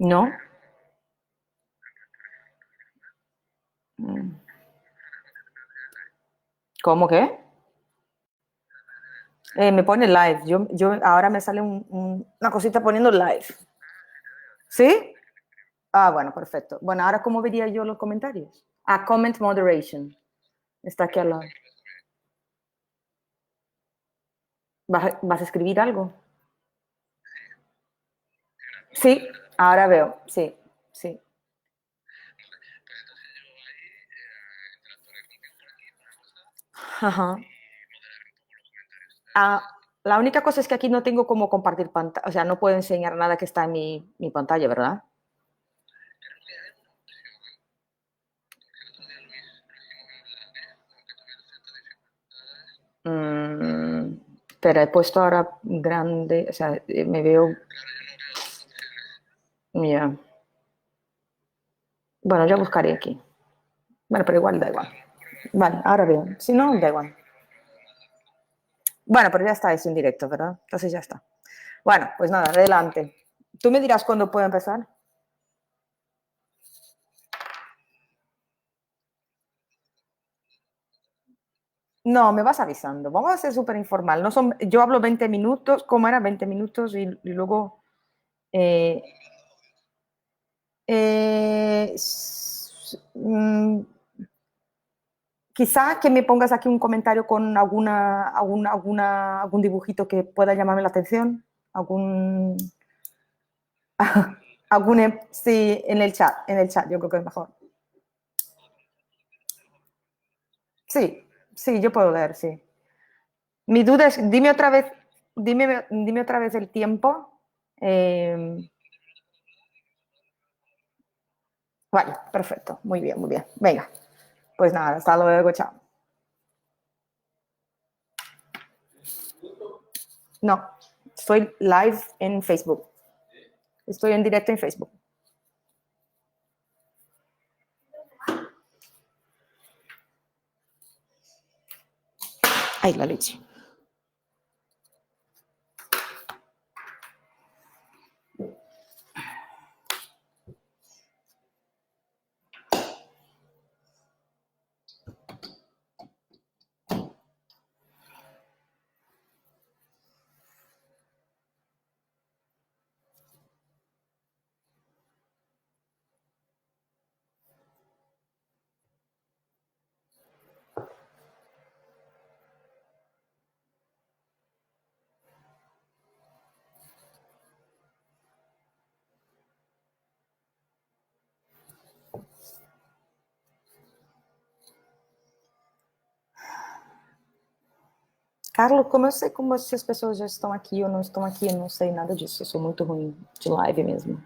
¿No? Mm. ¿Cómo que? Me pone live. Yo ahora me sale una cosita poniendo live. ¿Sí? Ah, bueno, perfecto. Bueno, ahora ¿cómo vería yo los comentarios? Ah, comment moderation. Está aquí al lado. ¿Vas a escribir algo? Sí, ahora veo. Sí, sí. Ajá. Ah, la única cosa es que aquí no tengo cómo compartir pantalla, o sea, no puedo enseñar nada que está en mi pantalla, ¿verdad? Mm, Espera, he puesto ahora grande, o sea, me veo. Ya. Bueno, yo buscaré aquí. Bueno, pero igual da igual. Vale, ahora veo. Si no, da igual. Bueno, pero ya está, es en directo, ¿verdad? Entonces ya está. Bueno, pues nada, adelante. Tú me dirás cuándo puedo empezar. No, me vas avisando. Vamos a ser súper informal. No son, yo hablo 20 minutos, ¿cómo era? 20 minutos y luego eh, Eh, quizá que me pongas aquí un comentario con algún dibujito que pueda llamarme la atención, algún, sí, en el chat, yo creo que es mejor. Sí, sí, yo puedo leer, sí. Mi duda es, dime otra vez el tiempo. Eh, vale, perfecto, muy bien, muy bien. Venga, pues nada, hasta luego, chao. No, estoy live en Facebook. Estoy en directo en Facebook. Ay, la leche. Carlos, como eu sei como se as pessoas já estão aqui ou não estão aqui, eu não sei nada disso. Eu sou muito ruim de live mesmo.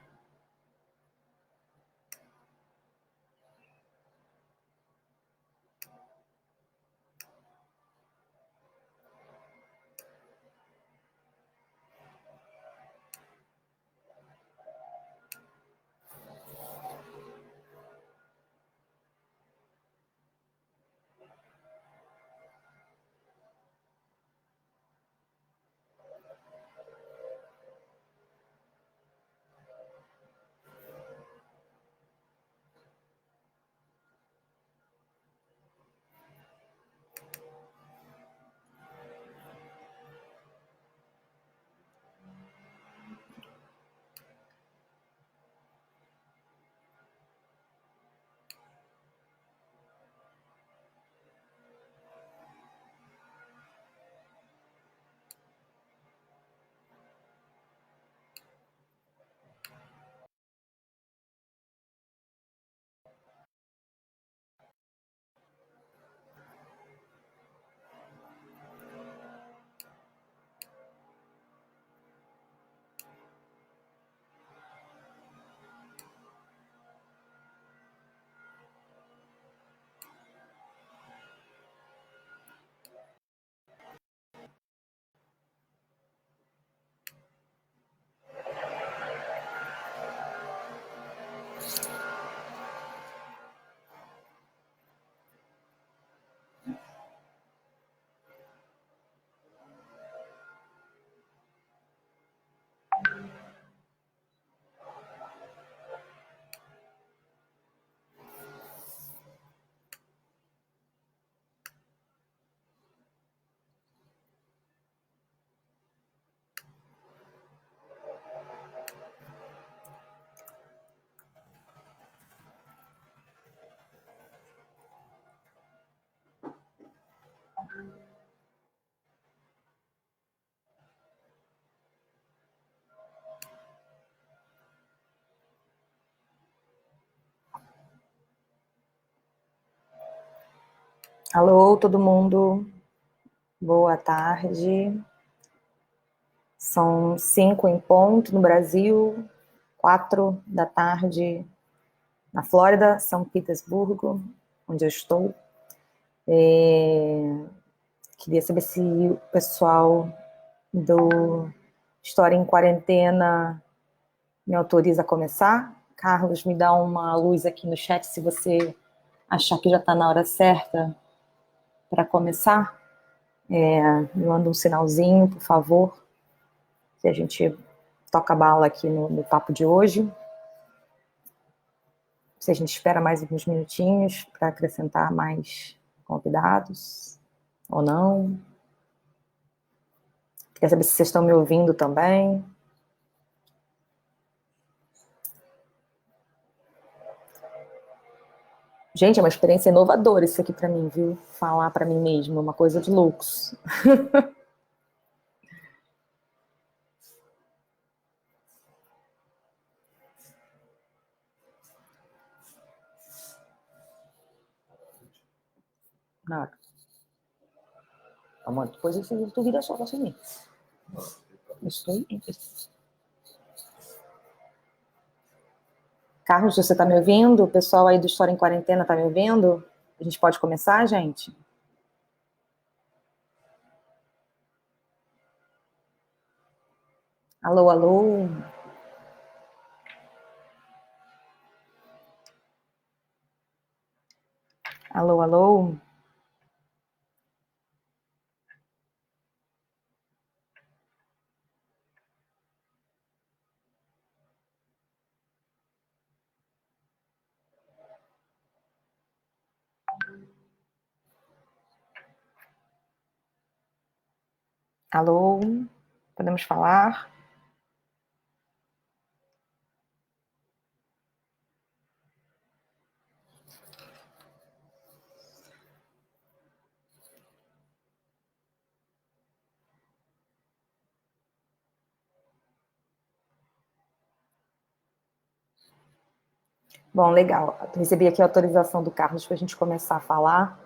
Alô, todo mundo. Boa tarde. São 5 em ponto no Brasil, 4 da tarde na Flórida, São Petersburgo, onde eu estou. Queria saber se o pessoal do História em Quarentena me autoriza a começar. Carlos, me dá uma luz aqui no chat se você achar que já está na hora certa para começar. Me manda um sinalzinho, por favor, que a gente toca a bala aqui no papo de hoje. Se a gente espera mais alguns minutinhos para acrescentar mais convidados ou não. Queria saber se vocês estão me ouvindo também. Gente, é uma experiência inovadora isso aqui para mim, viu? Falar para mim mesmo, é uma coisa de loucos. Nada. Amor, depois tu vira só para mim. Estou. Carlos, você está me ouvindo? O pessoal aí do História em Quarentena está me ouvindo? A gente pode começar, gente? Alô, alô? Alô, alô? Alô? Podemos falar? Bom, legal. Recebi aqui a autorização do Carlos para a gente começar a falar.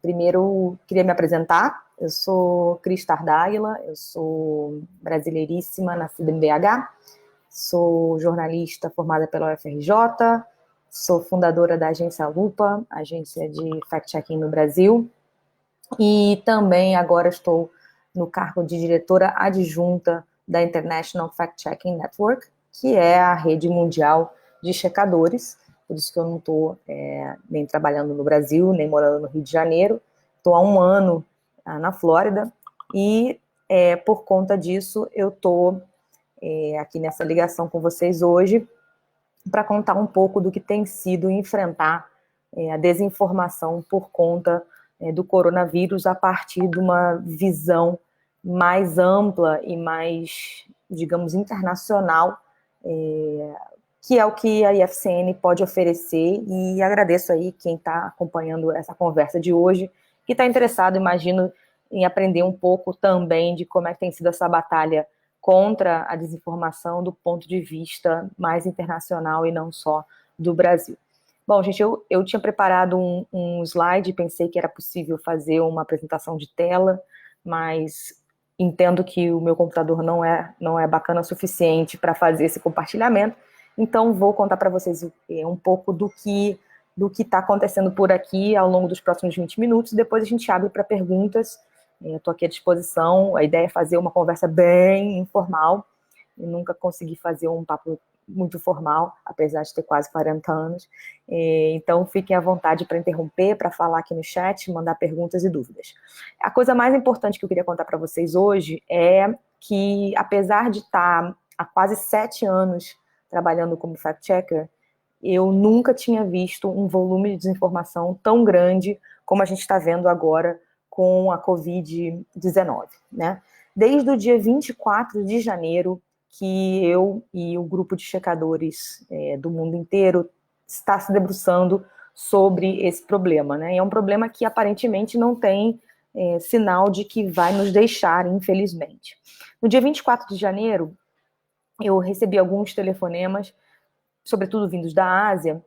Primeiro, queria me apresentar. Eu sou Cris Tardaila, eu sou brasileiríssima, nascida em BH, sou jornalista formada pela UFRJ, sou fundadora da agência Lupa, agência de fact-checking no Brasil, e também agora estou no cargo de diretora adjunta da International Fact-Checking Network, que é a rede mundial de checadores. Por isso que eu não estou nem trabalhando no Brasil, nem morando no Rio de Janeiro. Estou há um ano na Flórida e, por conta disso, eu estou aqui nessa ligação com vocês hoje para contar um pouco do que tem sido enfrentar a desinformação por conta do coronavírus a partir de uma visão mais ampla e mais, digamos, internacional, que é o que a IFCN pode oferecer, e agradeço aí quem está acompanhando essa conversa de hoje, que está interessado, imagino, em aprender um pouco também de como é que tem sido essa batalha contra a desinformação do ponto de vista mais internacional e não só do Brasil. Bom, gente, eu tinha preparado um slide, pensei que era possível fazer uma apresentação de tela, mas entendo que o meu computador não é bacana o suficiente para fazer esse compartilhamento, então vou contar para vocês um pouco do que está acontecendo por aqui ao longo dos próximos 20 minutos, depois a gente abre para perguntas. Eu estou aqui à disposição, a ideia é fazer uma conversa bem informal, eu nunca consegui fazer um papo muito formal, apesar de ter quase 40 anos, então fiquem à vontade para interromper, para falar aqui no chat, mandar perguntas e dúvidas. A coisa mais importante que eu queria contar para vocês hoje é que, apesar de estar há quase 7 anos trabalhando como fact-checker, eu nunca tinha visto um volume de desinformação tão grande como a gente está vendo agora com a Covid-19, né? Desde o dia 24 de janeiro, que eu e o grupo de checadores do mundo inteiro está se debruçando sobre esse problema, né? E é um problema que aparentemente não tem sinal de que vai nos deixar, infelizmente. No dia 24 de janeiro, eu recebi alguns telefonemas, sobretudo vindos da Ásia,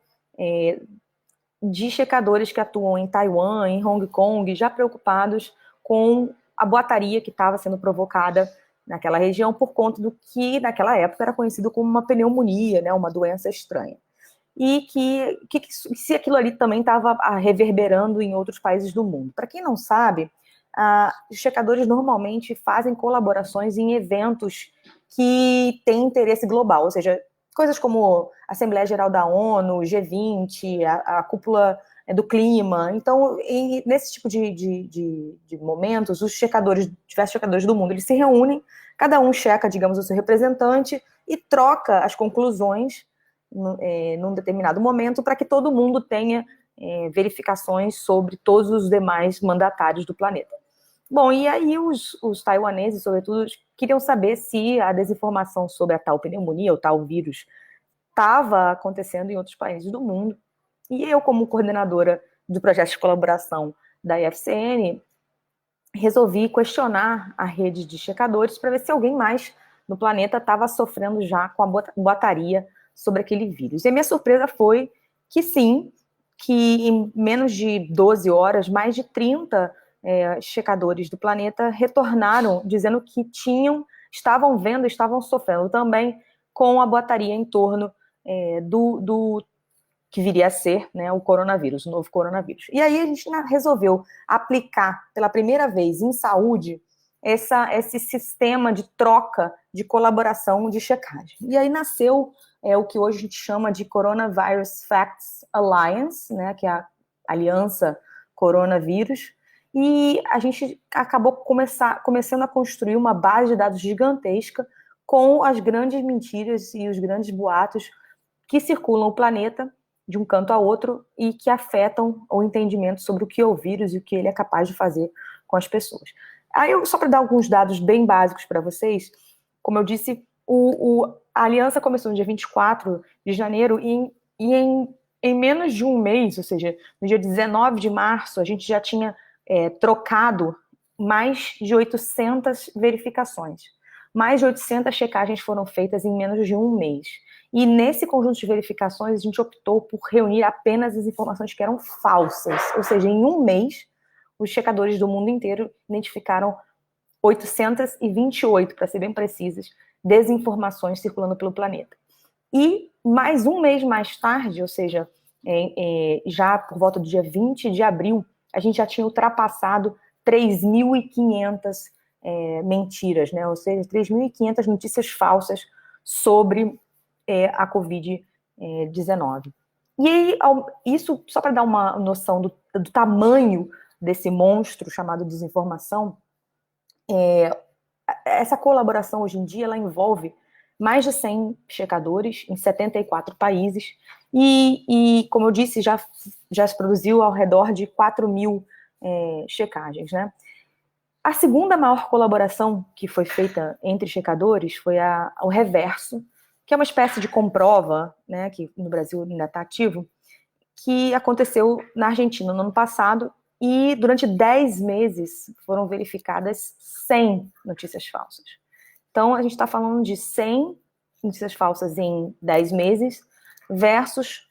de checadores que atuam em Taiwan, em Hong Kong, já preocupados com a boataria que estava sendo provocada naquela região por conta do que naquela época era conhecido como uma pneumonia, né, uma doença estranha. E se aquilo ali também estava reverberando em outros países do mundo. Para quem não sabe, os checadores normalmente fazem colaborações em eventos que têm interesse global, ou seja, coisas como a Assembleia Geral da ONU, G20, a cúpula do clima. Então, nesse tipo de momentos, os checadores, diversos checadores do mundo, eles se reúnem, cada um checa, digamos, o seu representante e troca as conclusões num determinado momento para que todo mundo tenha verificações sobre todos os demais mandatários do planeta. Bom, e aí os taiwaneses, sobretudo, queriam saber se a desinformação sobre a tal pneumonia, o tal vírus, estava acontecendo em outros países do mundo. E eu, como coordenadora do projeto de colaboração da IFCN, resolvi questionar a rede de checadores para ver se alguém mais no planeta estava sofrendo já com a boataria sobre aquele vírus. E a minha surpresa foi que sim, que em menos de 12 horas, mais de 30 checadores do planeta retornaram dizendo que estavam vendo, estavam sofrendo também com a boataria em torno do que viria a ser, né, o coronavírus, o novo coronavírus. E aí a gente resolveu aplicar pela primeira vez em saúde esse sistema de troca, de colaboração, de checagem. E aí nasceu o que hoje a gente chama de Coronavirus Facts Alliance, né, que é a Aliança Coronavírus, e a gente acabou começando a construir uma base de dados gigantesca com as grandes mentiras e os grandes boatos que circulam o planeta de um canto a outro e que afetam o entendimento sobre o que é o vírus e o que ele é capaz de fazer com as pessoas. Aí, só para dar alguns dados bem básicos para vocês, como eu disse, a aliança começou no dia 24 de janeiro e em menos de um mês, ou seja, no dia 19 de março, a gente já tinha trocado mais de 800 verificações. Mais de 800 checagens foram feitas em menos de um mês. E nesse conjunto de verificações, a gente optou por reunir apenas as informações que eram falsas. Ou seja, em um mês, os checadores do mundo inteiro identificaram 828, para ser bem precisas, desinformações circulando pelo planeta. E mais um mês mais tarde, ou seja, já por volta do dia 20 de abril, a gente já tinha ultrapassado 3.500 mentiras, né? Ou seja, 3.500 notícias falsas sobre a Covid-19. E aí, isso, só para dar uma noção do tamanho desse monstro chamado desinformação, essa colaboração hoje em dia, ela envolve mais de 100 checadores em 74 países e como eu disse, já se produziu ao redor de 4.000 checagens, né? A segunda maior colaboração que foi feita entre checadores foi o Reverso, que é uma espécie de comprova, né, que no Brasil ainda está ativo, que aconteceu na Argentina no ano passado e durante 10 meses foram verificadas 100 notícias falsas. Então, a gente está falando de 100 notícias falsas em 10 meses versus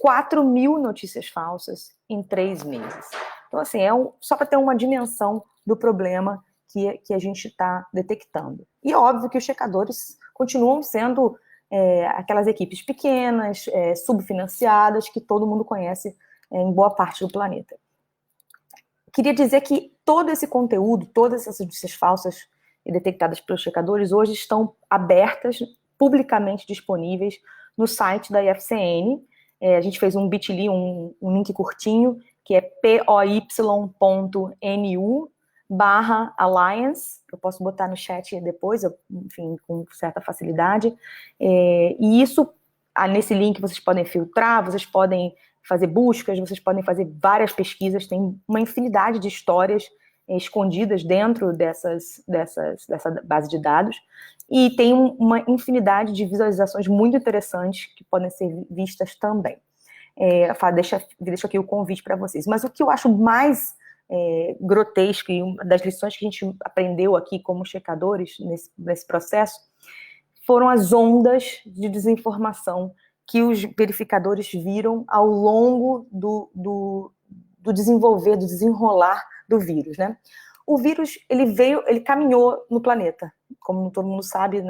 4.000 notícias falsas em 3 meses. Então, assim, só para ter uma dimensão do problema que a gente está detectando. E óbvio que os checadores continuam sendo aquelas equipes pequenas, subfinanciadas, que todo mundo conhece em boa parte do planeta. Queria dizer que todo esse conteúdo, todas essas notícias falsas detectadas pelos checadores, hoje estão abertas, publicamente disponíveis no site da IFCN. A gente fez um bit.ly, um link curtinho, que é poy.nu/alliance. Eu posso botar no chat depois, enfim, com certa facilidade. E isso, nesse link, vocês podem filtrar, vocês podem fazer buscas, vocês podem fazer várias pesquisas, tem uma infinidade de histórias escondidas dentro dessa base de dados, e tem uma infinidade de visualizações muito interessantes que podem ser vistas também. Deixo aqui o convite para vocês. Mas o que eu acho mais grotesco, e uma das lições que a gente aprendeu aqui como checadores nesse processo, foram as ondas de desinformação que os verificadores viram ao longo do desenvolver, do desenrolar do vírus, né? O vírus, ele caminhou no planeta. Como todo mundo sabe,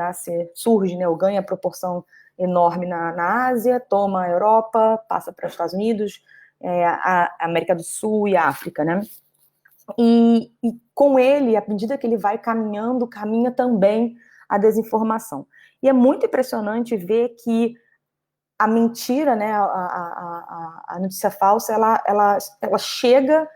surge, né, ou ganha proporção enorme na Ásia, toma a Europa, passa para os Estados Unidos, a América do Sul e a África, né? E com ele, à medida que ele vai caminhando, caminha também a desinformação. E é muito impressionante ver que a mentira, né, a notícia falsa, ela chega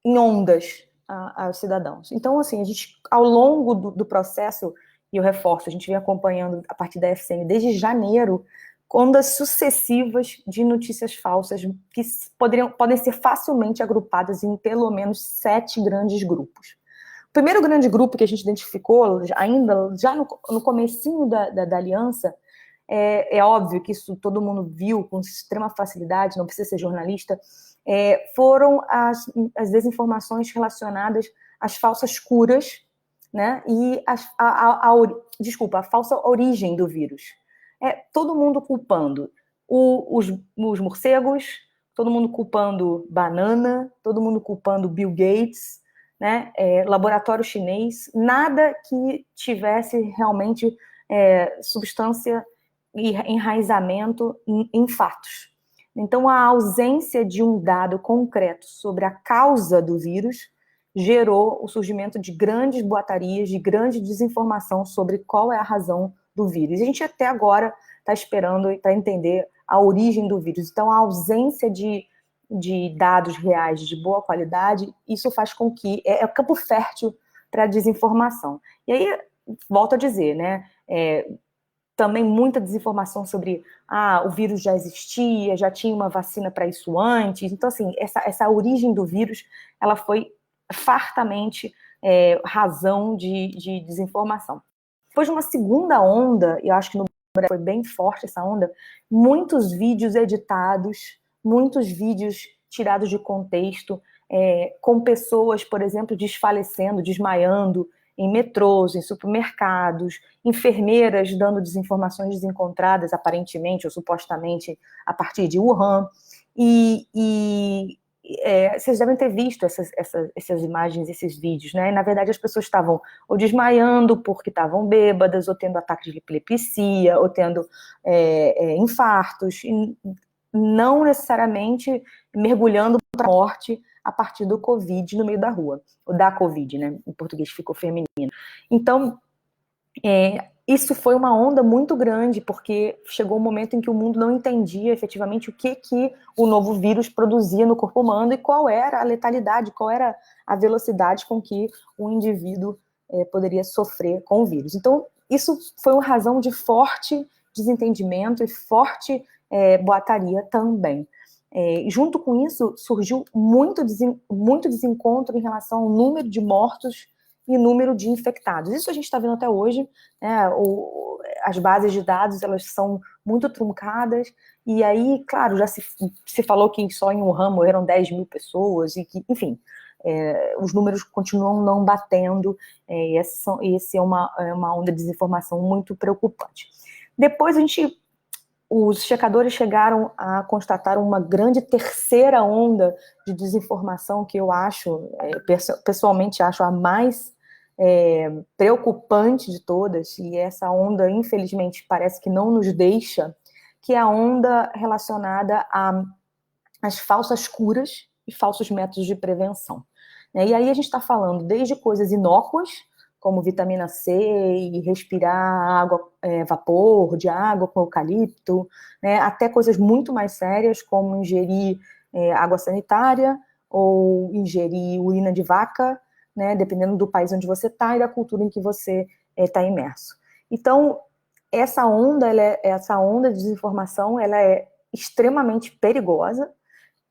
em ondas aos cidadãos. Então, assim, a gente, ao longo do processo, e eu reforço, a gente vem acompanhando a partir da FCM desde janeiro, ondas sucessivas de notícias falsas que podem ser facilmente agrupadas em pelo menos 7 grandes grupos. O primeiro grande grupo que a gente identificou, ainda já no comecinho da aliança, é óbvio que isso todo mundo viu com extrema facilidade, não precisa ser jornalista, foram as desinformações relacionadas às falsas curas, né, e a falsa origem do vírus. Todo mundo culpando os morcegos, todo mundo culpando banana, todo mundo culpando Bill Gates, né, laboratório chinês, nada que tivesse realmente substância e enraizamento em fatos. Então, a ausência de um dado concreto sobre a causa do vírus gerou o surgimento de grandes boatarias, de grande desinformação sobre qual é a razão do vírus. E a gente até agora está esperando para entender a origem do vírus. Então, a ausência de dados reais de boa qualidade, isso faz com que é campo fértil para a desinformação. E aí, volto a dizer, né, também muita desinformação sobre o vírus já existia, já tinha uma vacina para isso antes. Então, assim, essa origem do vírus, ela foi fartamente razão de desinformação. Depois de uma segunda onda, eu acho que no Brasil foi bem forte essa onda, muitos vídeos editados, muitos vídeos tirados de contexto, com pessoas, por exemplo, desfalecendo, desmaiando, em metrôs, em supermercados, enfermeiras dando desinformações desencontradas, aparentemente ou supostamente, a partir de Wuhan. Vocês devem ter visto essas imagens, esses vídeos, né? E, na verdade, as pessoas estavam ou desmaiando porque estavam bêbadas, ou tendo ataques de epilepsia, ou tendo infartos, e não necessariamente mergulhando para a morte a partir do Covid no meio da rua, ou da Covid, né? Em português ficou feminino. Então, isso foi uma onda muito grande, porque chegou um momento em que o mundo não entendia efetivamente o que o novo vírus produzia no corpo humano e qual era a letalidade, qual era a velocidade com que o indivíduo poderia sofrer com o vírus. Então, isso foi uma razão de forte desentendimento e forte boataria também. Junto com isso, surgiu muito desencontro em relação ao número de mortos e número de infectados. Isso a gente está vendo até hoje, né? As bases de dados, elas são muito truncadas, e aí, claro, já se falou que só em Wuhan morreram 10 mil pessoas, e que, enfim, os números continuam não batendo, e esse é uma onda de desinformação muito preocupante. Depois os checadores chegaram a constatar uma grande terceira onda de desinformação que eu acho, pessoalmente acho a mais preocupante de todas, e essa onda, infelizmente, parece que não nos deixa, que é a onda relacionada às falsas curas e falsos métodos de prevenção. E aí a gente está falando desde coisas inócuas, como vitamina C e respirar água, vapor de água com eucalipto, né, até coisas muito mais sérias, como ingerir água sanitária ou ingerir urina de vaca, né, dependendo do país onde você está e da cultura em que você está imerso. Então, essa onda de desinformação, ela é extremamente perigosa,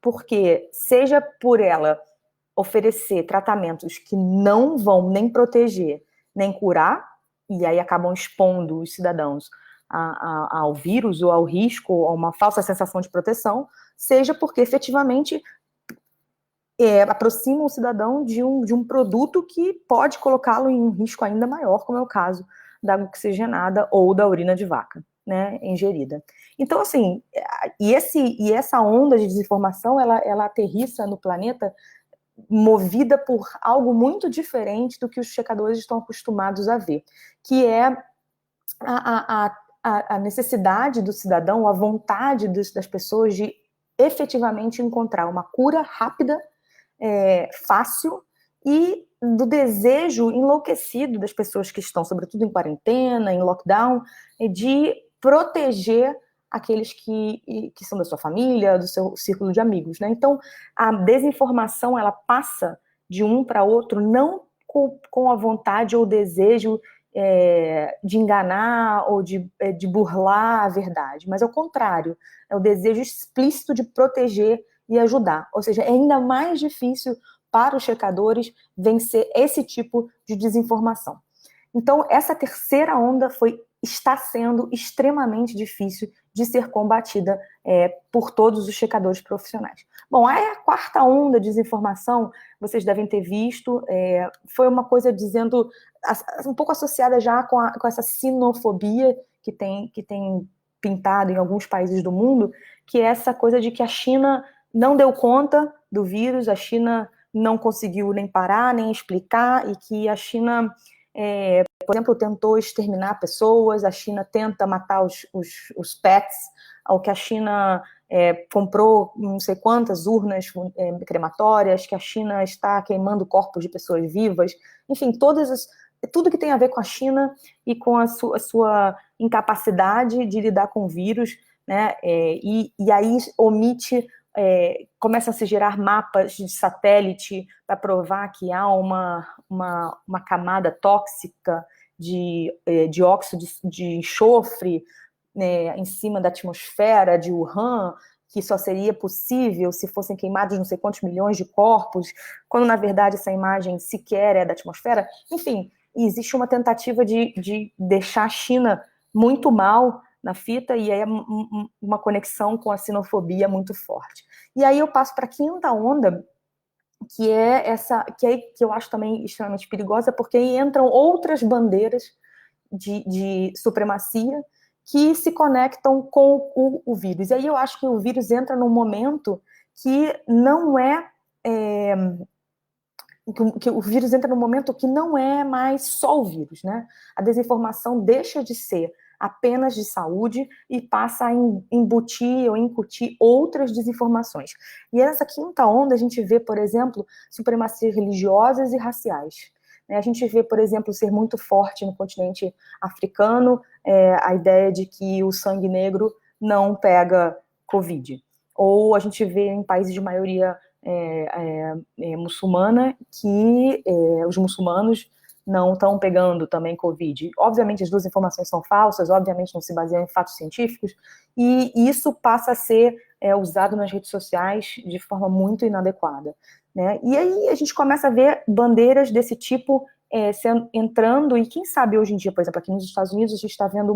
porque seja por ela oferecer tratamentos que não vão nem proteger, nem curar, e aí acabam expondo os cidadãos ao vírus ou ao risco, ou a uma falsa sensação de proteção, seja porque efetivamente aproxima o cidadão de um produto que pode colocá-lo em um risco ainda maior, como é o caso da água oxigenada ou da urina de vaca. né, ingerida. Então, assim, e essa onda de desinformação, ela aterrissa no planeta movida por algo muito diferente do que os checadores estão acostumados a ver, que é a necessidade do cidadão, a vontade das pessoas de efetivamente encontrar uma cura rápida, fácil, e do desejo enlouquecido das pessoas que estão, sobretudo em quarentena, em lockdown, de proteger aqueles que são da sua família, do seu círculo de amigos, né? Então, a desinformação, ela passa de um para outro, não com a vontade ou desejo de enganar ou de burlar a verdade, mas ao contrário, é o desejo explícito de proteger e ajudar. Ou seja, é ainda mais difícil para os checadores vencer esse tipo de desinformação. Então, essa terceira onda está sendo extremamente difícil de ser combatida por todos os checadores profissionais. Bom, aí a quarta onda de desinformação, vocês devem ter visto, foi uma coisa dizendo, um pouco associada já com essa sinofobia que tem pintado em alguns países do mundo, que é essa coisa de que a China não deu conta do vírus, a China não conseguiu nem parar, nem explicar, e que a China, por exemplo, tentou exterminar pessoas, a China tenta matar os pets, ao que a China comprou não sei quantas urnas crematórias, que a China está queimando corpos de pessoas vivas, enfim, tudo que tem a ver com a China e com a sua incapacidade de lidar com o vírus, né? E aí começam a se gerar mapas de satélite para provar que há uma camada tóxica de dióxido de enxofre, né, em cima da atmosfera de Wuhan, que só seria possível se fossem queimados não sei quantos milhões de corpos, quando na verdade essa imagem sequer é da atmosfera. Enfim, existe uma tentativa de deixar a China muito mal na fita, e aí é uma conexão com a sinofobia muito forte. E aí eu passo para a quinta onda, que é essa, que eu acho também extremamente perigosa, porque aí entram outras bandeiras de supremacia que se conectam com o vírus. E aí eu acho que o vírus entra num momento que não que o vírus entra num momento que não é mais só o vírus, né? A desinformação deixa de ser apenas de saúde e passa a embutir ou incutir outras desinformações. E nessa quinta onda a gente vê, por exemplo, supremacias religiosas e raciais. A gente vê, por exemplo, ser muito forte no continente africano a ideia de que o sangue negro não pega Covid. Ou a gente vê em países de maioria muçulmana que os muçulmanos não estão pegando também Covid. Obviamente as duas informações são falsas, obviamente não se baseiam em fatos científicos, e isso passa a ser usado nas redes sociais de forma muito inadequada, né? E aí a gente começa a ver bandeiras desse tipo entrando, e quem sabe hoje em dia, por exemplo, aqui nos Estados Unidos, a gente está vendo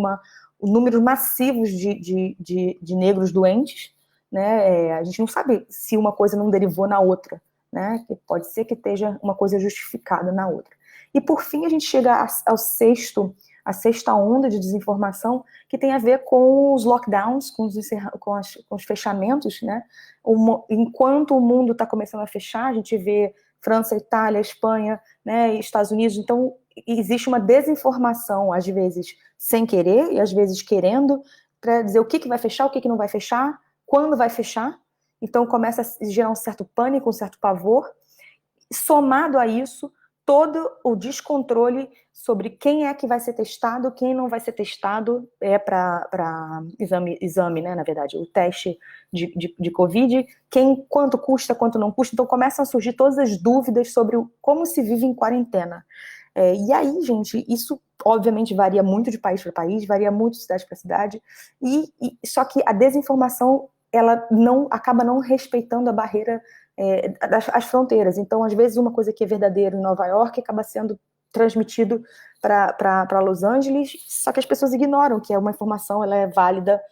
números massivos de negros doentes, né? A gente não sabe se uma coisa não derivou na outra, né? Que pode ser que esteja uma coisa justificada na outra. E por fim a gente chega à sexta onda de desinformação, que tem a ver com os lockdowns, com os fechamentos, né? Enquanto o mundo está começando a fechar, a gente vê França, Itália, Espanha, né, Estados Unidos. Então existe uma desinformação, às vezes sem querer e às vezes querendo, para dizer o que vai fechar, o que não vai fechar, quando vai fechar. Então começa a gerar um certo pânico, um certo pavor. Somado a isso, todo o descontrole sobre quem é que vai ser testado, quem não vai ser testado para exame, né, na verdade, o teste de Covid, quanto custa, quanto não custa. Então começam a surgir todas as dúvidas sobre como se vive em quarentena. E aí, gente, isso obviamente varia muito de país para país, varia muito de cidade para cidade, só que a desinformação ela acaba não respeitando a barreira as fronteiras. Então, às vezes, uma coisa que é verdadeira em Nova York acaba sendo transmitido para Los Angeles, só que as pessoas ignoram que uma informação ela é válida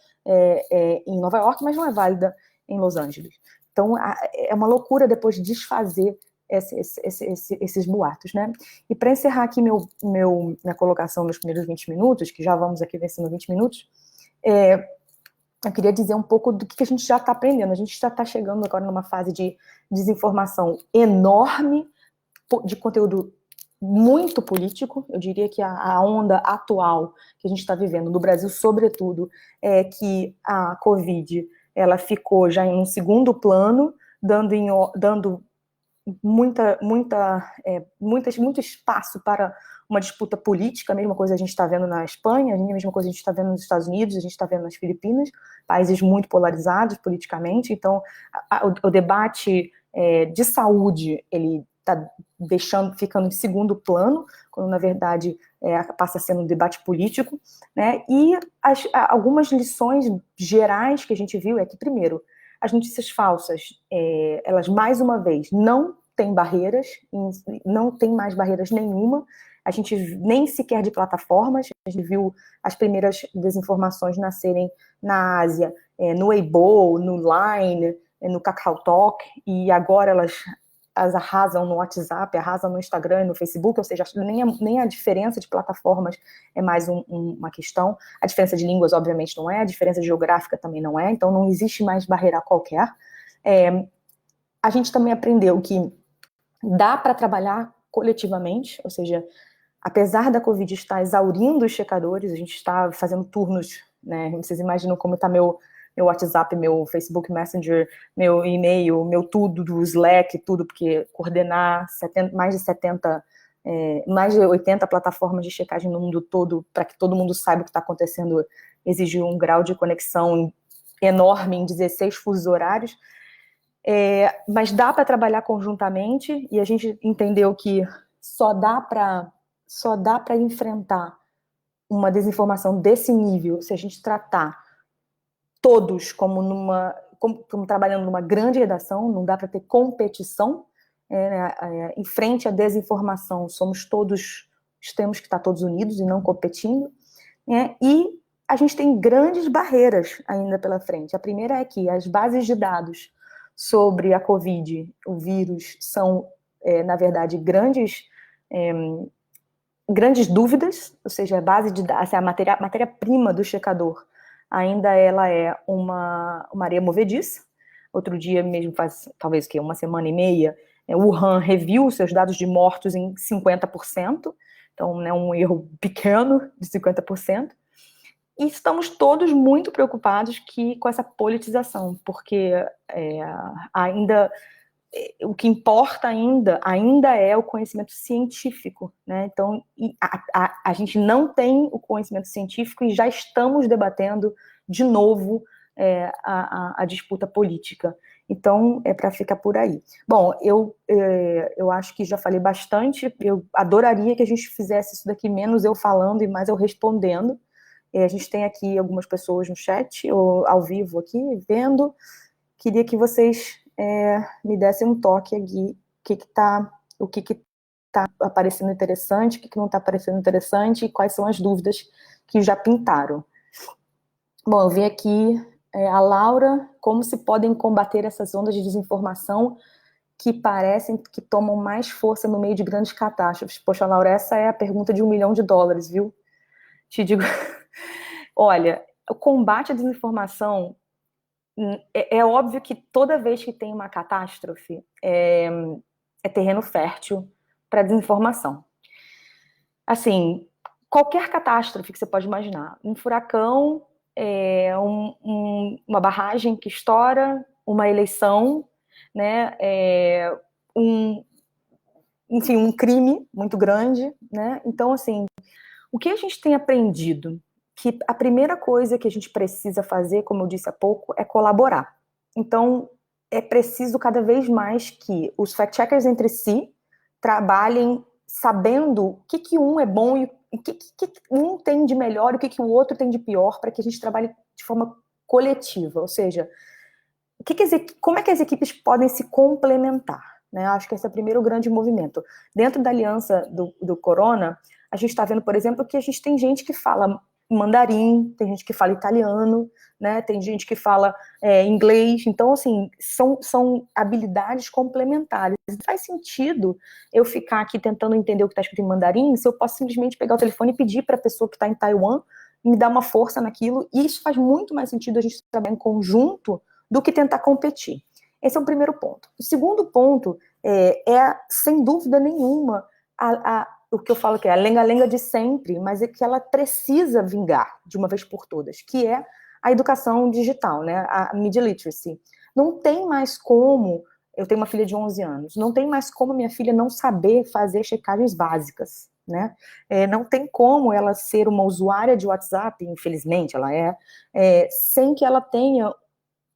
em Nova York, mas não é válida em Los Angeles. Então, é uma loucura depois desfazer esses boatos, né? E para encerrar aqui minha colocação nos primeiros 20 minutos, que já vamos aqui vencendo 20 minutos, Eu queria dizer um pouco do que a gente já está aprendendo. A gente já está chegando agora numa fase de desinformação enorme, de conteúdo muito político. Eu diria que a onda atual que a gente está vivendo no Brasil, sobretudo, é que a Covid ela ficou já em um segundo plano, dando muito espaço para uma disputa política. A mesma coisa a gente está vendo na Espanha, a mesma coisa a gente está vendo nos Estados Unidos, a gente está vendo nas Filipinas, países muito polarizados politicamente. Então, o debate de saúde, ele está ficando em segundo plano, quando na verdade passa a ser um debate político, né? E algumas lições gerais que a gente viu é que, primeiro, as notícias falsas, elas mais uma vez não têm barreiras, não tem mais barreiras nenhuma. A gente nem sequer de plataformas. A gente viu as primeiras desinformações nascerem na Ásia, no Weibo, no Line, no KakaoTalk, e agora elas arrasam no WhatsApp, arrasam no Instagram e no Facebook, ou seja, nem a diferença de plataformas é mais uma questão. A diferença de línguas, obviamente, não é, a diferença geográfica também não é, então não existe mais barreira qualquer. A gente também aprendeu que dá para trabalhar coletivamente, ou seja, apesar da Covid estar exaurindo os checadores, a gente está fazendo turnos, né? Vocês imaginam como está meu WhatsApp, meu Facebook Messenger, meu e-mail, meu tudo, do Slack, tudo, porque coordenar mais de 80 plataformas de checagem no mundo todo, para que todo mundo saiba o que está acontecendo, exige um grau de conexão enorme em 16 fusos horários. Mas dá para trabalhar conjuntamente, e a gente entendeu que só dá para enfrentar uma desinformação desse nível se a gente tratar todos como trabalhando numa grande redação. Não dá para ter competição em frente à desinformação. Temos que estar todos unidos e não competindo, e a gente tem grandes barreiras ainda pela frente. A primeira é que as bases de dados sobre a Covid, o vírus, são, na verdade, grandes dúvidas, ou seja, a base de dados, a matéria-prima do checador ainda ela é uma areia movediça. Outro dia mesmo, faz talvez uma semana e meia, o Wuhan reviu os seus dados de mortos em 50%, então é um erro pequeno de 50%. E estamos todos muito preocupados com essa politização, porque ainda o que importa ainda é o conhecimento científico, né? Então, a gente não tem o conhecimento científico e já estamos debatendo de novo a disputa política. Então, é para ficar por aí. Bom, eu acho que já falei bastante. Eu adoraria que a gente fizesse isso daqui, menos eu falando e mais eu respondendo. A gente tem aqui algumas pessoas no chat, ou ao vivo aqui, vendo. Queria que vocês me dessem um toque aqui, o que está aparecendo interessante, o que não está aparecendo interessante, e quais são as dúvidas que já pintaram. Bom, eu vi aqui a Laura: como se podem combater essas ondas de desinformação que parecem que tomam mais força no meio de grandes catástrofes? Poxa, Laura, essa é a pergunta de $1 milhão, viu? Te digo, olha, o combate à desinformação, é óbvio que toda vez que tem uma catástrofe, é terreno fértil para desinformação. Assim, qualquer catástrofe que você pode imaginar, um furacão, uma barragem que estoura, uma eleição, né, enfim, um crime muito grande, né? Então, assim, o que a gente tem aprendido? Que a primeira coisa que a gente precisa fazer, como eu disse há pouco, é colaborar. Então, é preciso cada vez mais que os fact-checkers entre si trabalhem sabendo o que um é bom e o que um tem de melhor e o que o outro tem de pior, para que a gente trabalhe de forma coletiva. Ou seja, como é que as equipes podem se complementar? Né? Acho que esse é o primeiro grande movimento. Dentro da aliança do Corona, a gente está vendo, por exemplo, que a gente tem gente que fala mandarim, tem gente que fala italiano, né? Tem gente que fala inglês. Então, assim, são habilidades complementares. Não faz sentido eu ficar aqui tentando entender o que está escrito em mandarim se eu posso simplesmente pegar o telefone e pedir para a pessoa que está em Taiwan me dar uma força naquilo, e isso faz muito mais sentido a gente trabalhar em conjunto do que tentar competir. Esse é o primeiro ponto. O segundo ponto sem dúvida nenhuma, o que eu falo que é a lenga-lenga de sempre, mas é que ela precisa vingar de uma vez por todas, que é a educação digital, né? A media literacy. Não tem mais como, eu tenho uma filha de 11 anos, não tem mais como minha filha não saber fazer checagens básicas, né? Não tem como ela ser uma usuária de WhatsApp, infelizmente ela sem que ela tenha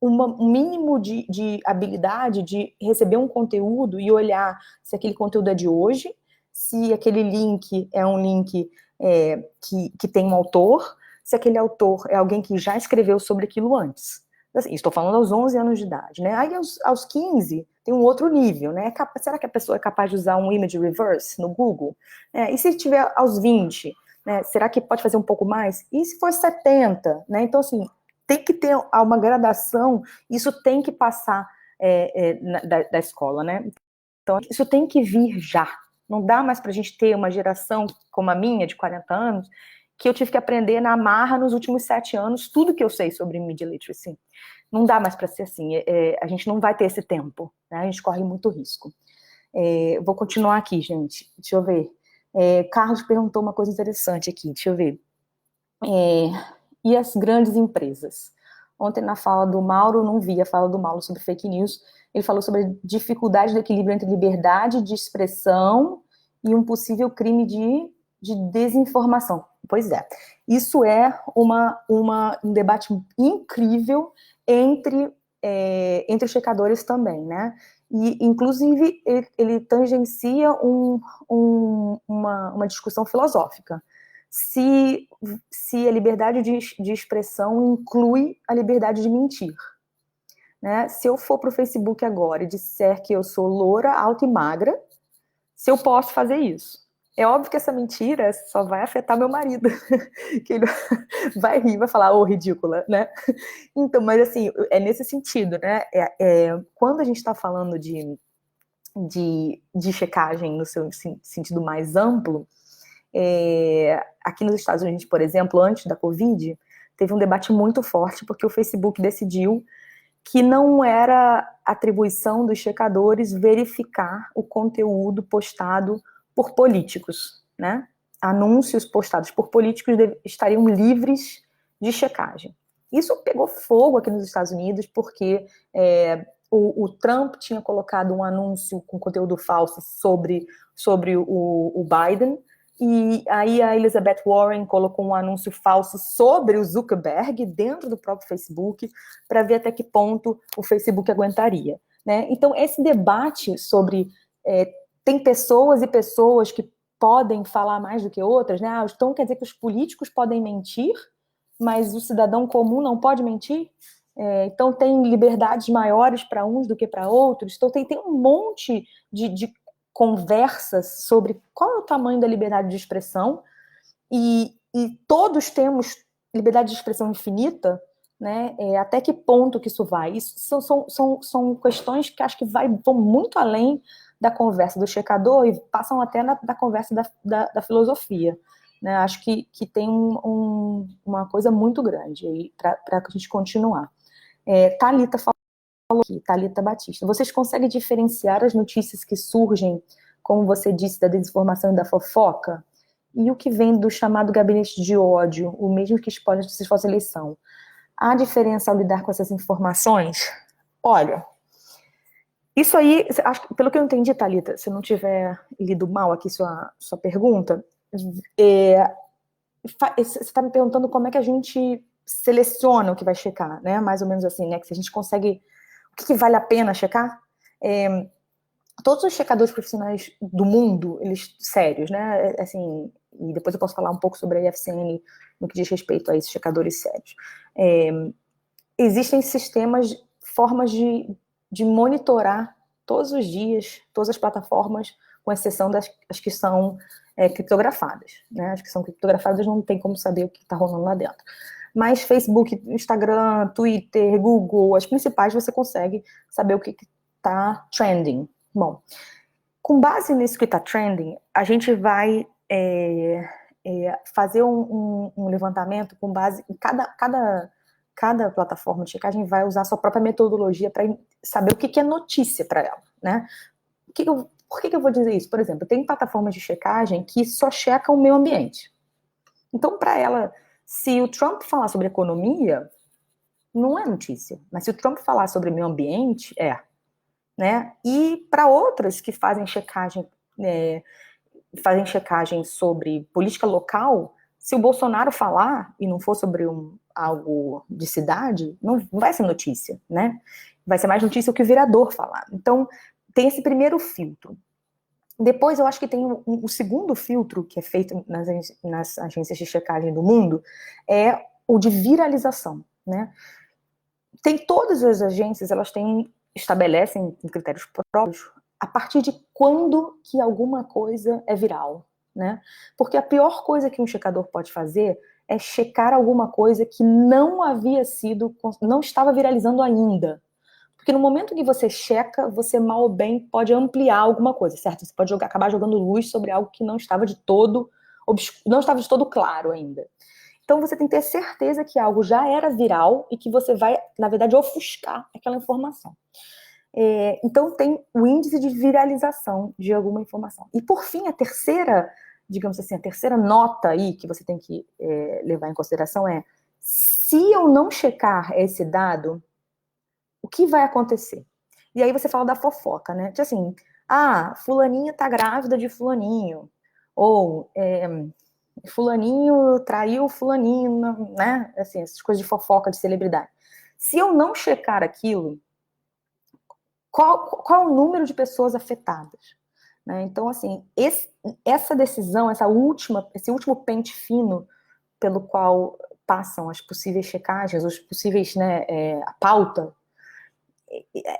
um mínimo de habilidade de receber um conteúdo e olhar se aquele conteúdo é de hoje, se aquele link é um link que tem um autor, se aquele autor é alguém que já escreveu sobre aquilo antes. Assim, estou falando aos 11 anos de idade, né? Aí aos 15 tem um outro nível, né? Será que a pessoa é capaz de usar um image reverse no Google? E se tiver aos 20, né? Será que pode fazer um pouco mais? E se for 70, né? Então, tem que ter uma gradação, isso tem que passar da escola, né? Então, isso tem que vir já. Não dá mais para a gente ter uma geração como a minha, de 40 anos, que eu tive que aprender na marra nos últimos 7 anos, tudo que eu sei sobre media literacy. Não dá mais para ser assim. A gente não vai ter esse tempo, né? A gente corre muito risco. Vou continuar aqui, gente. Deixa eu ver. Carlos perguntou uma coisa interessante aqui. Deixa eu ver. E as grandes empresas? Ontem, na fala do Mauro, não vi a fala do Mauro sobre fake news. Ele falou sobre a dificuldade do equilíbrio entre liberdade de expressão e um possível crime de desinformação. Pois é, isso é um debate incrível entre os checadores também, né? E, inclusive, ele tangencia uma discussão filosófica. Se a liberdade de expressão inclui a liberdade de mentir. Né? Se eu for para o Facebook agora e disser que eu sou loura, alta e magra, se eu posso fazer isso. É óbvio que essa mentira só vai afetar meu marido, que ele vai rir, vai falar, ridícula, né? Então, mas assim, é nesse sentido, né? Quando a gente está falando de checagem no seu sentido mais amplo, aqui nos Estados Unidos, por exemplo, antes da Covid, teve um debate muito forte, porque o Facebook decidiu que não era atribuição dos checadores verificar o conteúdo postado por políticos, né? Anúncios postados por políticos estariam livres de checagem. Isso pegou fogo aqui nos Estados Unidos, porque o Trump tinha colocado um anúncio com conteúdo falso sobre o Biden, e aí a Elizabeth Warren colocou um anúncio falso sobre o Zuckerberg dentro do próprio Facebook, para ver até que ponto o Facebook aguentaria, né? Então, esse debate sobre tem pessoas e pessoas que podem falar mais do que outras, né? Então quer dizer que os políticos podem mentir, mas o cidadão comum não pode mentir? Então tem liberdades maiores para uns do que para outros? Então tem um monte de conversas sobre qual é o tamanho da liberdade de expressão, e todos temos liberdade de expressão infinita, né? Até que ponto que isso vai? Isso são questões que acho que vão muito além da conversa do checador e passam até da conversa da filosofia. Né? Acho que tem uma coisa muito grande aí para a gente continuar. Thalita falou aqui, Thalita Batista. Vocês conseguem diferenciar as notícias que surgem, como você disse, da desinformação e da fofoca? E o que vem do chamado gabinete de ódio, o mesmo que expõe as notícias falsas eleição? Há diferença ao lidar com essas informações? Olha, isso aí, acho, pelo que eu entendi, Thalita, se eu não tiver lido mal aqui sua pergunta, você está me perguntando como é que a gente seleciona o que vai checar, né? Mais ou menos assim, né? Que se a gente consegue... O que vale a pena checar? Todos os checadores profissionais do mundo, eles sérios, né? Assim, e depois eu posso falar um pouco sobre a IFCN no que diz respeito a esses checadores sérios. Existem sistemas, formas de monitorar todos os dias, todas as plataformas, com exceção das que são criptografadas, né? As que são criptografadas não tem como saber o que está rolando lá dentro. Mas Facebook, Instagram, Twitter, Google, as principais, você consegue saber o que está trending. Bom, com base nisso que está trending, a gente vai fazer um levantamento com base em cada plataforma de checagem vai usar a sua própria metodologia para saber o que é notícia para ela, né? Por que eu vou dizer isso? Por exemplo, tem plataformas de checagem que só checam o meio ambiente. Então, para ela, se o Trump falar sobre economia, não é notícia. Mas se o Trump falar sobre meio ambiente, né? E para outras que fazem checagem sobre política local, se o Bolsonaro falar e não for sobre algo de cidade, não vai ser notícia, né? Vai ser mais notícia o que o vereador falar. Então, tem esse primeiro filtro. Depois, eu acho que tem o segundo filtro que é feito nas agências de checagem do mundo, é o de viralização, né? Tem todas as agências, elas estabelecem critérios próprios a partir de quando que alguma coisa é viral, né? Porque a pior coisa que um checador pode fazer é checar alguma coisa que não estava viralizando ainda. Porque no momento que você checa, você mal ou bem pode ampliar alguma coisa, certo? Você pode acabar jogando luz sobre algo que não estava de todo claro ainda. Então você tem que ter certeza que algo já era viral e que você vai, na verdade, ofuscar aquela informação. Então tem o índice de viralização de alguma informação. E por fim, a terceira, digamos assim, a terceira nota aí que você tem que levar em consideração é: se eu não checar esse dado, o que vai acontecer? E aí você fala da fofoca, né? Tipo assim, fulaninha tá grávida de fulaninho. Ou fulaninho traiu fulaninho, né? Assim, essas coisas de fofoca de celebridade. Se eu não checar aquilo, qual é o número de pessoas afetadas? Né? Então, assim, essa decisão, esse último pente fino pelo qual passam as possíveis checagens, os possíveis, né, a pauta,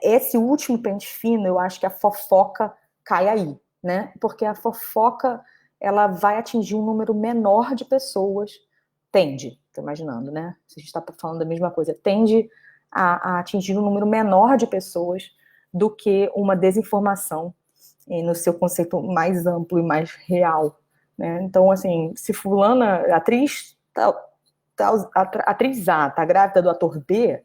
esse último pente fino, eu acho que a fofoca cai aí, né? Porque a fofoca, ela vai atingir um número menor de pessoas, tô imaginando, né? Se a gente está falando da mesma coisa, tende a atingir um número menor de pessoas do que uma desinformação no seu conceito mais amplo e mais real, né? Então, assim, se fulana, atriz A tá grávida do ator B,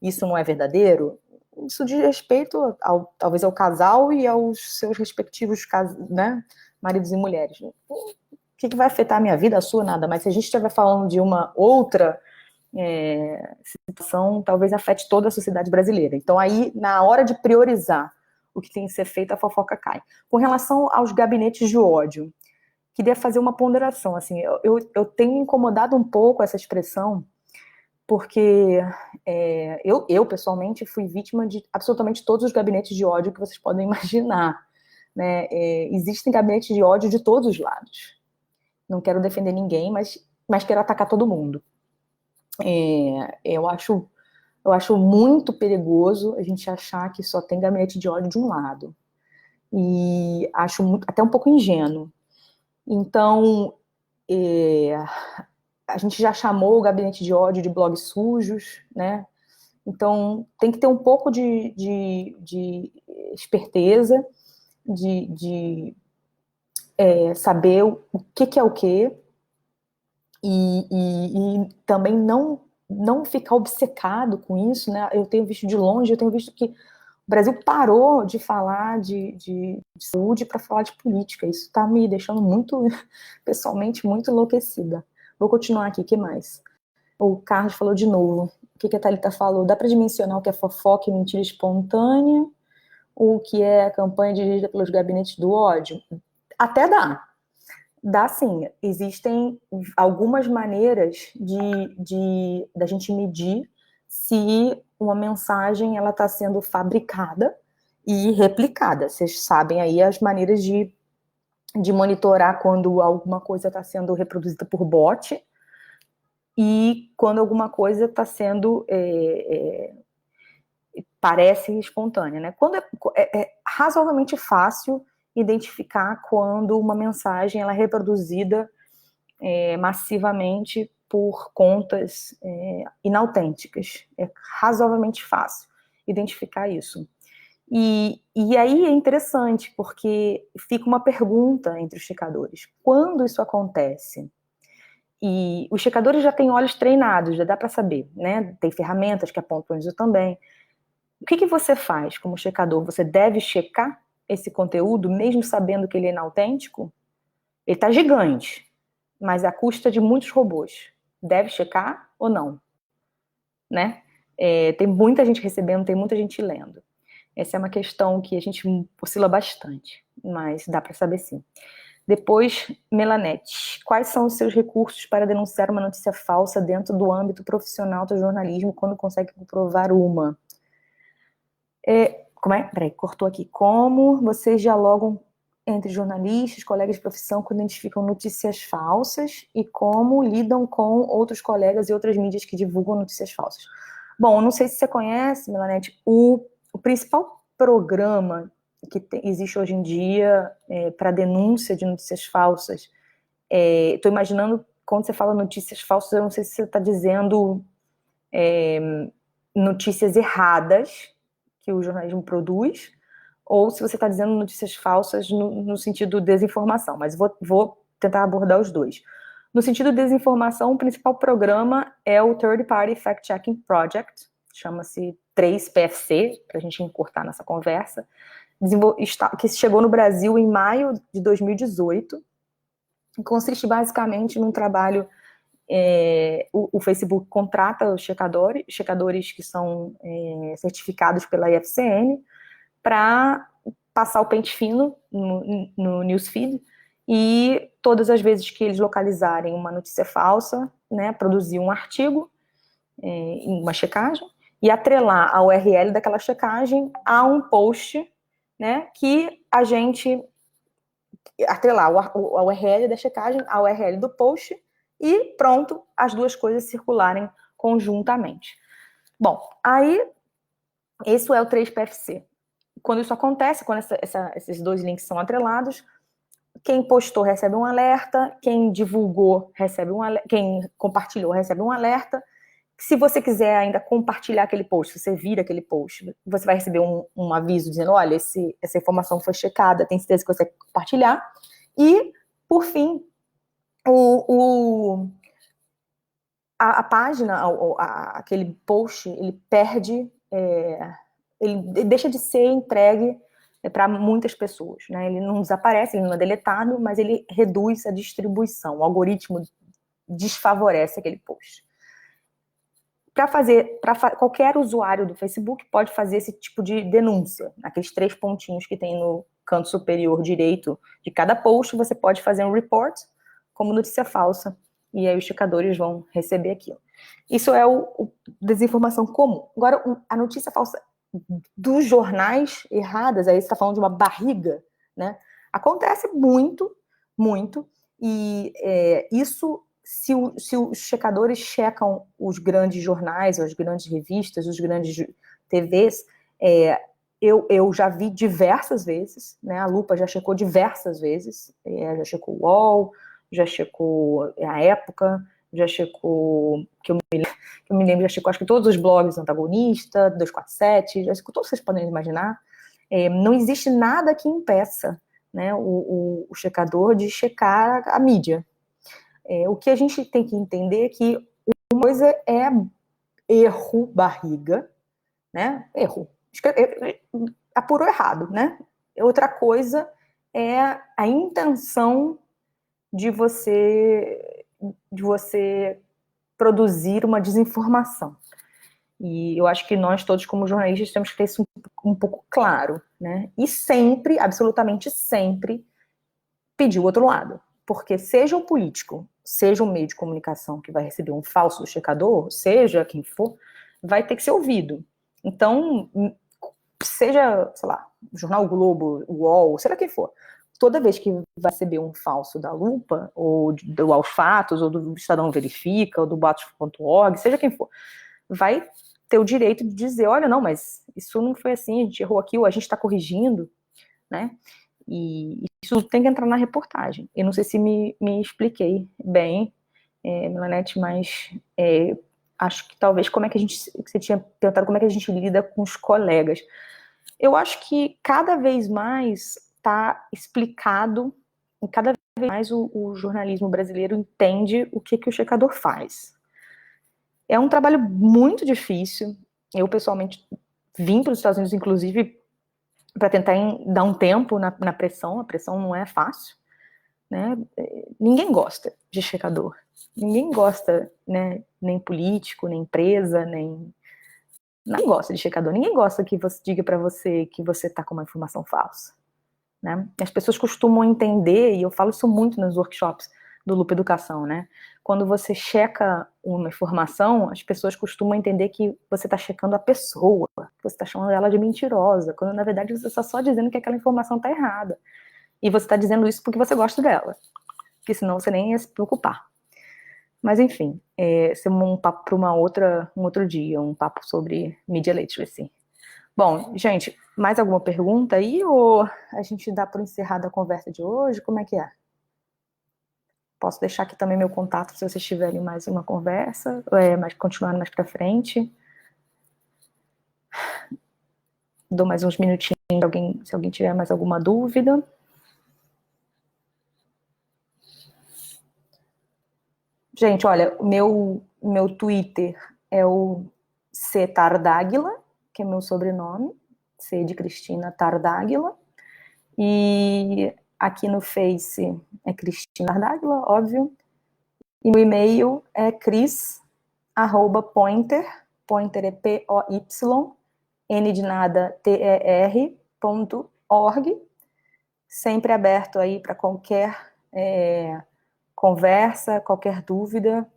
isso não é verdadeiro? Isso diz respeito talvez ao casal e aos seus respectivos, né, maridos e mulheres. O que vai afetar a minha vida, a sua, nada. Mas se a gente estiver falando de uma outra situação, talvez afete toda a sociedade brasileira. Então aí, na hora de priorizar o que tem que ser feito, a fofoca cai. Com relação aos gabinetes de ódio, queria fazer uma ponderação. Assim, eu tenho incomodado um pouco essa expressão, porque eu pessoalmente fui vítima de absolutamente todos os gabinetes de ódio que vocês podem imaginar, né? Existem gabinetes de ódio de todos os lados. Não quero defender ninguém, mas quero atacar todo mundo. Eu acho muito perigoso a gente achar que só tem gabinete de ódio de um lado. E acho até um pouco ingênuo. Então, a gente já chamou o gabinete de ódio de blogs sujos, né? Então, tem que ter um pouco de esperteza, de saber o que é o quê, e também não ficar obcecado com isso, né? Eu tenho visto de longe, eu tenho visto que o Brasil parou de falar de saúde para falar de política. Isso está me deixando pessoalmente, muito enlouquecida. Vou continuar aqui, o que mais? O Carlos falou de novo. O que a Thalita falou? Dá para dimensionar o que é fofoca e mentira espontânea? O que é a campanha dirigida pelos gabinetes do ódio? Até dá. Dá sim. Existem algumas maneiras da gente medir se uma mensagem ela está sendo fabricada e replicada. Vocês sabem aí as maneiras de monitorar quando alguma coisa está sendo reproduzida por bot e quando alguma coisa está sendo parece espontânea, né? Quando é razoavelmente fácil identificar quando uma mensagem ela é reproduzida massivamente por contas inautênticas. É razoavelmente fácil identificar isso. E aí é interessante, porque fica uma pergunta entre os checadores. Quando isso acontece? E os checadores já têm olhos treinados, já dá para saber, né? Tem ferramentas que apontam isso também. O que você faz como checador? Você deve checar esse conteúdo, mesmo sabendo que ele é inautêntico? Ele está gigante, mas à custa de muitos robôs. Deve checar ou não? Né? Tem muita gente recebendo, tem muita gente lendo. Essa é uma questão que a gente oscila bastante, mas dá para saber sim. Depois, Melanete, quais são os seus recursos para denunciar uma notícia falsa dentro do âmbito profissional do jornalismo quando consegue comprovar uma? Peraí, cortou aqui. Como vocês dialogam entre jornalistas, colegas de profissão, quando identificam notícias falsas e como lidam com outros colegas e outras mídias que divulgam notícias falsas? Bom, não sei se você conhece, Melanete, o principal programa que existe hoje em dia para denúncia de notícias falsas. Estou imaginando, quando você fala notícias falsas, eu não sei se você está dizendo notícias erradas que o jornalismo produz, ou se você está dizendo notícias falsas no sentido desinformação, mas vou tentar abordar os dois. No sentido de desinformação, o principal programa é o Third Party Fact Checking Project, chama-se 3PFC, para a gente encurtar nessa conversa, que chegou no Brasil em maio de 2018, consiste basicamente num trabalho, o Facebook contrata os checadores que são certificados pela IFCN, para passar o pente fino no newsfeed, e todas as vezes que eles localizarem uma notícia falsa, né, produzir um artigo, uma checagem, e atrelar a URL daquela checagem a um post, né, que a gente atrelar a URL da checagem à URL do post, e pronto, as duas coisas circularem conjuntamente. Bom, aí, esse é o 3PFC. Quando isso acontece, quando esses dois links são atrelados, quem postou recebe um alerta, quem divulgou recebe um alerta, quem compartilhou recebe um alerta. Se você quiser ainda compartilhar aquele post, se você vira aquele post, você vai receber um aviso dizendo, olha, essa informação foi checada, tem certeza que você quer compartilhar. E, por fim, a página, aquele post, ele perde, ele deixa de ser entregue para muitas pessoas, né? Ele não desaparece, ele não é deletado, mas ele reduz a distribuição, o algoritmo desfavorece aquele post. Qualquer usuário do Facebook pode fazer esse tipo de denúncia. Aqueles 3 pontinhos que tem no canto superior direito de cada post, você pode fazer um report como notícia falsa, e aí os checadores vão receber aquilo. Isso é o desinformação comum. Agora, a notícia falsa dos jornais erradas, aí você está falando de uma barriga, né? Acontece muito, muito, e isso, se os checadores checam os grandes jornais, as grandes revistas, os grandes TVs, eu já vi diversas vezes, né? A Lupa já checou diversas vezes, já checou o UOL, já checou a Época, já checou, que eu me lembro, já checou acho que todos os blogs Antagonista, 247, já checou todos que vocês podem imaginar. Não existe nada que impeça, né, o checador de checar a mídia. O que a gente tem que entender é que uma coisa é erro, barriga, né, erro, apurou errado, né? Outra coisa é a intenção de você produzir uma desinformação. E eu acho que nós todos, como jornalistas, temos que ter isso um pouco claro, né? E sempre, absolutamente sempre, pedir o outro lado. Porque seja o político, seja o meio de comunicação que vai receber um falso checador, seja quem for, vai ter que ser ouvido. Então, seja, sei lá, o Jornal Globo, o UOL, seja quem for, toda vez que vai receber um falso da Lupa, ou do Aos Fatos, ou do Estadão Verifica, ou do Boatos.org, seja quem for, vai ter o direito de dizer, olha, não, mas isso não foi assim, a gente errou aqui, ou a gente está corrigindo, né? E isso tem que entrar na reportagem. Eu não sei se me expliquei bem, Melanete, mas acho que talvez você tinha perguntado como é que a gente lida com os colegas. Eu acho que cada vez mais está explicado cada vez mais o jornalismo brasileiro entende o que o checador faz. É um trabalho muito difícil. Eu, pessoalmente, vim para os Estados Unidos, inclusive, para tentar dar um tempo na pressão. A pressão não é fácil, né? Ninguém gosta de checador. Ninguém gosta, né? Nem político, nem empresa, nem... Ninguém gosta de checador. Ninguém gosta que você diga para você que você está com uma informação falsa, né? As pessoas costumam entender, e eu falo isso muito nos workshops do Loop Educação, né? Quando você checa uma informação, as pessoas costumam entender que você está checando a pessoa, que você está chamando ela de mentirosa, quando na verdade você está só dizendo que aquela informação está errada. E você está dizendo isso porque você gosta dela, porque senão você nem ia se preocupar. Mas enfim, esse é um papo para um outro dia, um papo sobre Media Literacy. Bom, gente, mais alguma pergunta aí ou a gente dá por encerrada a conversa de hoje? Como é que é? Posso deixar aqui também meu contato se vocês tiverem mais uma conversa, mas continuando mais para frente. Dou mais uns minutinhos se alguém tiver mais alguma dúvida. Gente, olha, meu Twitter é o C Tardáguila, que é meu sobrenome, C de Cristina Tardáguila. E aqui no Face é Cristina Tardáguila, óbvio. E o e-mail é cris@pointer, pointer é P-O-Y, N de nada, T-E-R.org. Sempre aberto aí para qualquer conversa, qualquer dúvida.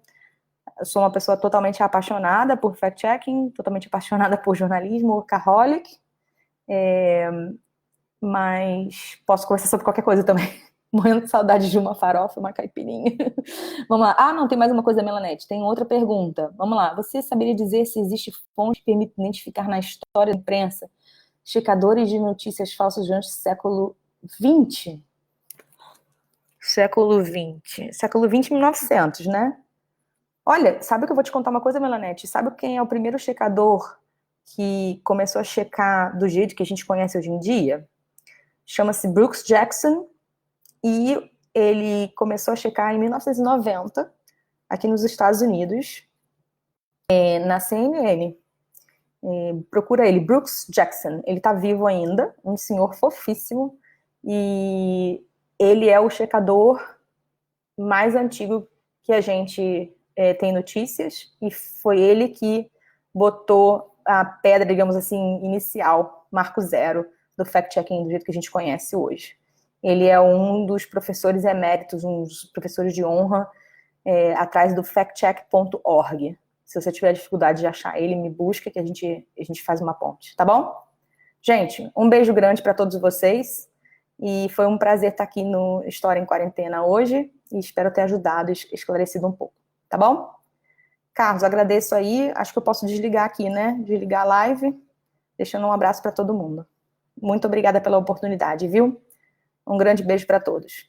Eu sou uma pessoa totalmente apaixonada por fact-checking, totalmente apaixonada por jornalismo, workaholic, mas posso conversar sobre qualquer coisa também. Morrendo de saudade de uma farofa, uma caipirinha. Vamos lá. Ah, não, tem mais uma coisa, Melanete. Tem outra pergunta. Vamos lá. Você saberia dizer se existe fonte que permite identificar na história da imprensa checadores de notícias falsas durante o século XX? Século XX. Século XX, 1900, né? Olha, sabe que eu vou te contar uma coisa, Melanete? Sabe quem é o primeiro checador que começou a checar do jeito que a gente conhece hoje em dia? Chama-se Brooks Jackson e ele começou a checar em 1990 aqui nos Estados Unidos, na CNN. Procura ele, Brooks Jackson. Ele tá vivo ainda, um senhor fofíssimo, e ele é o checador mais antigo que a gente tem notícias, e foi ele que botou a pedra, digamos assim, inicial, marco zero, do fact-checking do jeito que a gente conhece hoje. Ele é um dos professores eméritos, um dos professores de honra, atrás do factcheck.org. Se você tiver dificuldade de achar ele, me busca que a gente faz uma ponte, tá bom? Gente, um beijo grande para todos vocês, e foi um prazer estar aqui no História em Quarentena hoje, e espero ter ajudado e esclarecido um pouco, tá bom? Carlos, agradeço aí, acho que eu posso desligar aqui, né? Desligar a live, deixando um abraço para todo mundo. Muito obrigada pela oportunidade, viu? Um grande beijo para todos.